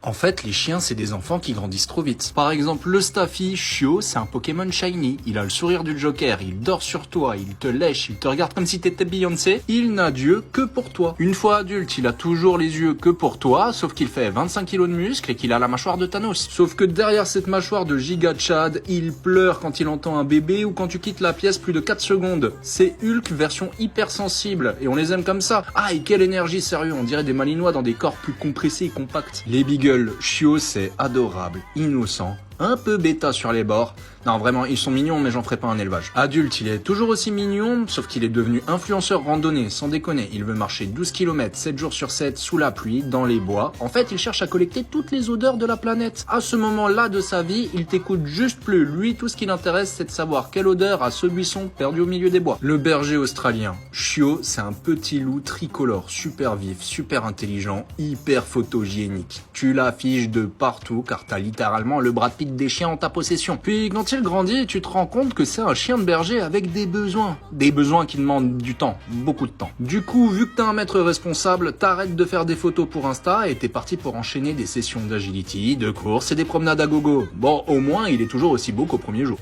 En fait, les chiens, c'est des enfants qui grandissent trop vite. Par exemple, le Staffy, Chio, c'est un Pokémon shiny. Il a le sourire du Joker, il dort sur toi, il te lèche, il te regarde comme si t'étais Beyoncé. Il n'a d'yeux que pour toi. Une fois adulte, il a toujours les yeux que pour toi, sauf qu'il fait 25 kilos de muscles et qu'il a la mâchoire de Thanos. Sauf que derrière cette mâchoire de Giga Chad, il pleure quand il entend un bébé ou quand tu quittes la pièce plus de 4 secondes. C'est Hulk version hypersensible, et on les aime comme ça. Ah, et quelle énergie, sérieux, on dirait des malinois dans des corps plus compressés et compacts. Les Beagles, Chio, c'est adorable, innocent, un peu bêta sur les bords. Non, vraiment, ils sont mignons, mais j'en ferai pas un élevage. Adulte, il est toujours aussi mignon, sauf qu'il est devenu influenceur randonnée, sans déconner. Il veut marcher 12 km, 7 jours sur 7, sous la pluie, dans les bois. En fait, il cherche à collecter toutes les odeurs de la planète. À ce moment-là de sa vie, il t'écoute juste plus. Lui, tout ce qui l'intéresse, c'est de savoir quelle odeur a ce buisson perdu au milieu des bois. Le berger australien, Chio, c'est un petit loup tricolore, super vif, super intelligent, hyper photogénique. Tu l'affiches de partout, car t'as littéralement le Brad Pitt des chiens en ta possession. Puis quand il grandit, tu te rends compte que c'est un chien de berger avec des besoins. Des besoins qui demandent du temps, beaucoup de temps. Du coup, vu que t'es un maître responsable, t'arrêtes de faire des photos pour Insta et t'es parti pour enchaîner des sessions d'agility, de course et des promenades à gogo. Bon, au moins, il est toujours aussi beau qu'au premier jour.